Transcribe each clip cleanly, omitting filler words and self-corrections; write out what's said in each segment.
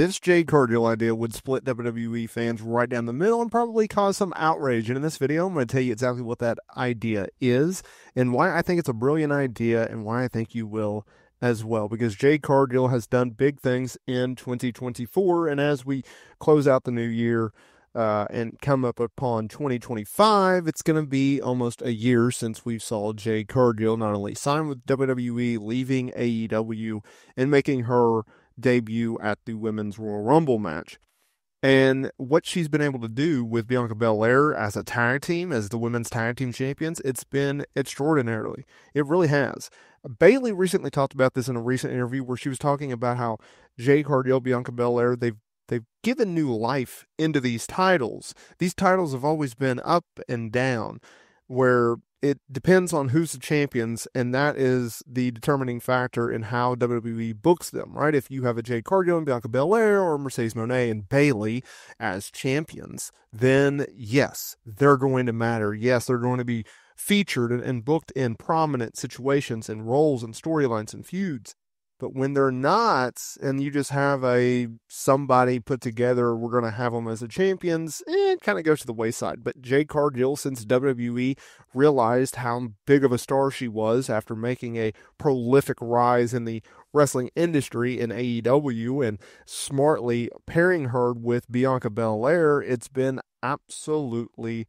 This Jade Cargill idea would split WWE fans right down the middle and probably cause some outrage. And in this video, I'm going to tell you exactly what that idea is and why I think it's a brilliant idea and why I think you will as well. Because Jade Cargill has done big things in 2024. And as we close out the new year and come up upon 2025, it's going to be almost a year since we saw Jade Cargill not only sign with WWE, leaving AEW, and making her debut at the Women's Royal Rumble match. And what she's been able to do with Bianca Belair as a tag team, as the women's tag team champions, it's been extraordinarily. It really has. Bayley recently talked about this in a recent interview where she was talking about how Jade Cargill, Bianca Belair, they've given new life into these titles. These titles have always been up and down, where it depends on who's the champions, and that is the determining factor in how WWE books them, right? If you have a Jade Cargill and Bianca Belair or Mercedes Moné and Bayley as champions, then yes, they're going to matter. Yes, they're going to be featured and booked in prominent situations and roles and storylines and feuds. But when they're not, and you just have somebody put together, we're going to have them as the champions, it kind of goes to the wayside. But Jade Cargill, since WWE realized how big of a star she was after making a prolific rise in the wrestling industry in AEW and smartly pairing her with Bianca Belair, it's been absolutely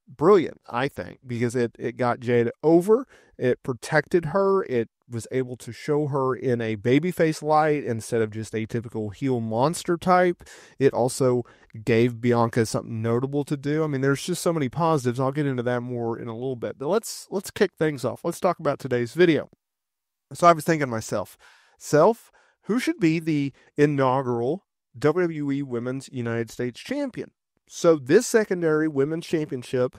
brilliant, I think, because it got Jade over, it protected her, it was able to show her in a babyface light instead of just a typical heel monster type. It also gave Bianca something notable to do. I mean, there's just so many positives. I'll get into that more in a little bit. But let's kick things off. Let's talk about today's video. So I was thinking to myself, who should be the inaugural WWE Women's United States Champion? So this secondary women's championship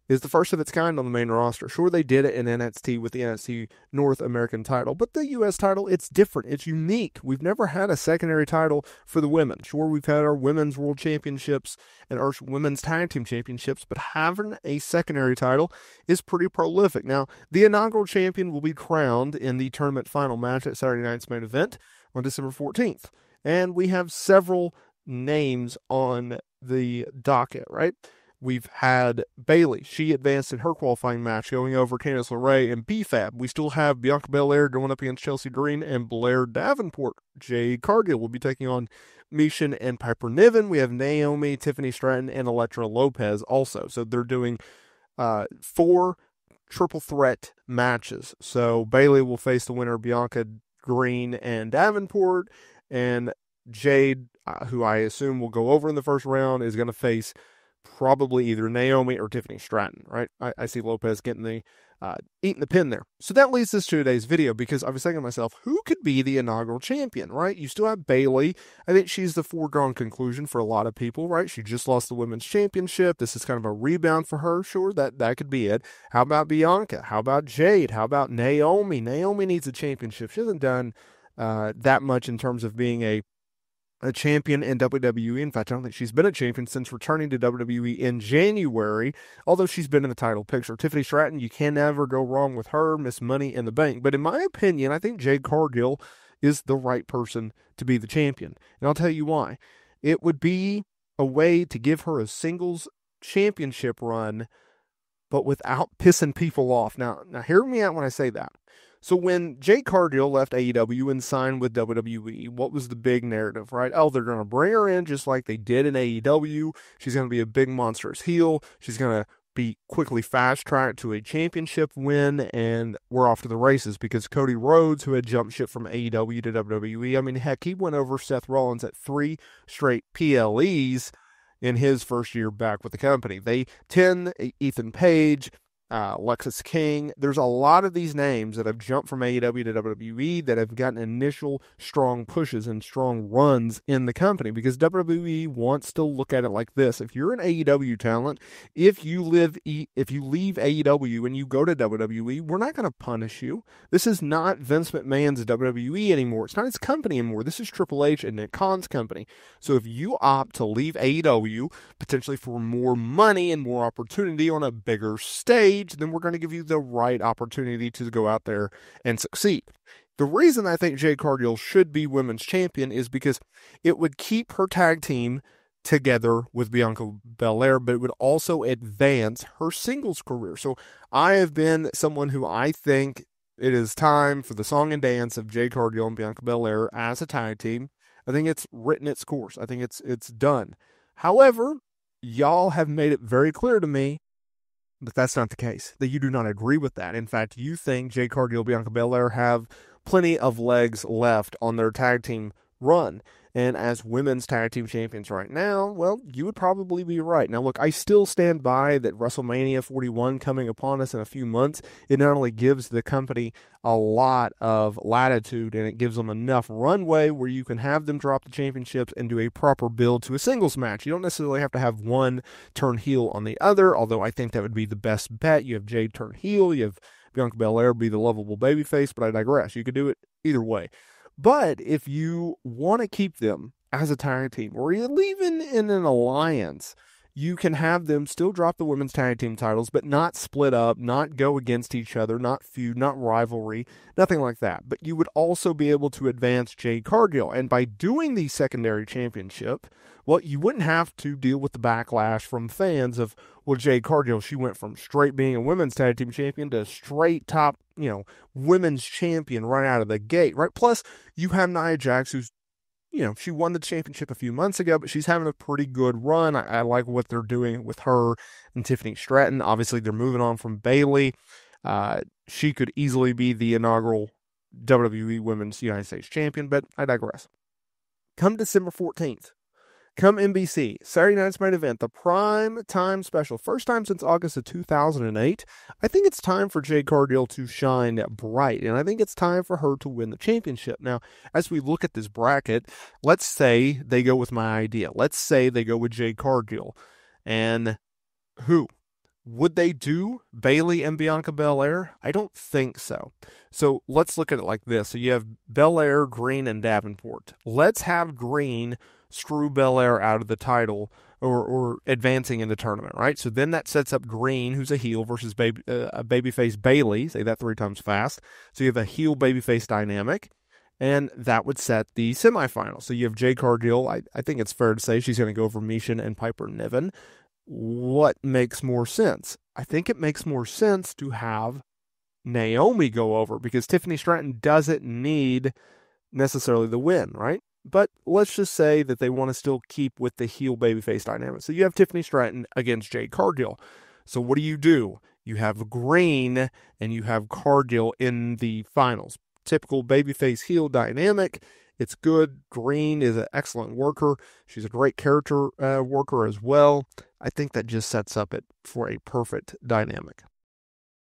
is the first of its kind on the main roster. Sure, they did it in NXT with the NXT North American title, but the U.S. title, it's different. It's unique. We've never had a secondary title for the women. Sure, we've had our women's world championships and our women's tag team championships, but having a secondary title is pretty prolific. Now, the inaugural champion will be crowned in the tournament final match at Saturday night's main event on December 14th. And we have several names on the docket, right? We've had Bayley. She advanced in her qualifying match, going over Candice LeRae and BFAB. We still have Bianca Belair going up against Chelsea Green and Blair Davenport. Jade Cargill will be taking on Mishin and Piper Niven. We have Naomi, Tiffany Stratton, and Elektra Lopez also. So they're doing 4 triple threat matches. So Bayley will face the winner, Bianca, Green, and Davenport. And Jade, who I assume will go over in the first round, is going to face probably either Naomi or Tiffany Stratton, right? I see Lopez getting eating the pin there. So that leads us to today's video, because I was thinking to myself, who could be the inaugural champion, right? You still have Bayley. I think she's the foregone conclusion for a lot of people, right? She just lost the women's championship. This is kind of a rebound for her. Sure, that could be it. How about Bianca? How about Jade? How about Naomi? Naomi needs a championship. She hasn't done that much in terms of being a champion in WWE. In fact, I don't think she's been a champion since returning to WWE in January, although she's been in the title picture. Tiffany Stratton, you can never go wrong with her, Miss Money in the Bank. But in my opinion, I think Jade Cargill is the right person to be the champion. And I'll tell you why. It would be a way to give her a singles championship run, but without pissing people off. Now hear me out when I say that. So when Jade Cargill left AEW and signed with WWE, what was the big narrative, right? Oh, they're going to bring her in just like they did in AEW. She's going to be a big monstrous heel. She's going to be quickly fast-tracked to a championship win, and we're off to the races, because Cody Rhodes, who had jumped ship from AEW to WWE, I mean, heck, he went over Seth Rollins at 3 straight PLEs in his first year back with the company. Ethan Page, Lexis King. There's a lot of these names that have jumped from AEW to WWE that have gotten initial strong pushes and strong runs in the company, because WWE wants to look at it like this. If you're an AEW talent, if you leave AEW and you go to WWE, we're not going to punish you. This is not Vince McMahon's WWE anymore. It's not his company anymore. This is Triple H and Nick Khan's company. So if you opt to leave AEW, potentially for more money and more opportunity on a bigger stage, then we're going to give you the right opportunity to go out there and succeed. The reason I think Jade Cargill should be women's champion is because it would keep her tag team together with Bianca Belair, but it would also advance her singles career. So I have been someone who I think it is time for the song and dance of Jade Cargill and Bianca Belair as a tag team. I think it's written its course. I think it's done. However, y'all have made it very clear to me that that's not the case, that you do not agree with that. In fact, you think Jade Cargill and Bianca Belair have plenty of legs left on their tag team run. And as women's tag team champions right now, well, you would probably be right. Now, look, I still stand by that WrestleMania 41 coming upon us in a few months. It not only gives the company a lot of latitude, and it gives them enough runway where you can have them drop the championships and do a proper build to a singles match. You don't necessarily have to have one turn heel on the other, although I think that would be the best bet. You have Jade turn heel, you have Bianca Belair be the lovable babyface, but I digress. You could do it either way. But if you want to keep them as a tag team, or even in an alliance, you can have them still drop the women's tag team titles, but not split up, not go against each other, not feud, not rivalry, nothing like that. But you would also be able to advance Jade Cargill. And by doing the secondary championship, well, you wouldn't have to deal with the backlash from fans of, well, Jade Cargill, she went from straight being a women's tag team champion to straight top, women's champion right out of the gate, right? Plus, you have Nia Jax, who's, she won the championship a few months ago, but she's having a pretty good run. I like what they're doing with her and Tiffany Stratton. Obviously, they're moving on from Bayley. She could easily be the inaugural WWE Women's United States Champion, but I digress. Come December 14th. Come NBC, Saturday Night's Main Event, the prime time special. First time since August of 2008. I think it's time for Jade Cargill to shine bright, and I think it's time for her to win the championship. Now, as we look at this bracket, let's say they go with my idea. Let's say they go with Jade Cargill. And who? Would they do Bayley and Bianca Belair? I don't think so. So let's look at it like this. So you have Belair, Green, and Davenport. Let's have Green screw Belair out of the title or advancing in the tournament, right? So then that sets up Green, who's a heel, versus a babyface Bayley. Say that 3 times fast. So you have a heel babyface dynamic, and that would set the semifinal. So you have Jade Cargill. I think it's fair to say she's going to go over Misha and Piper Niven. What makes more sense? I think it makes more sense to have Naomi go over, because Tiffany Stratton doesn't need necessarily the win, right? But let's just say that they want to still keep with the heel babyface dynamic. So you have Tiffany Stratton against Jade Cargill. So what do? You have Green and you have Cargill in the finals. Typical babyface heel dynamic. It's good. Green is an excellent worker. She's a great character worker as well. I think that just sets up it for a perfect dynamic.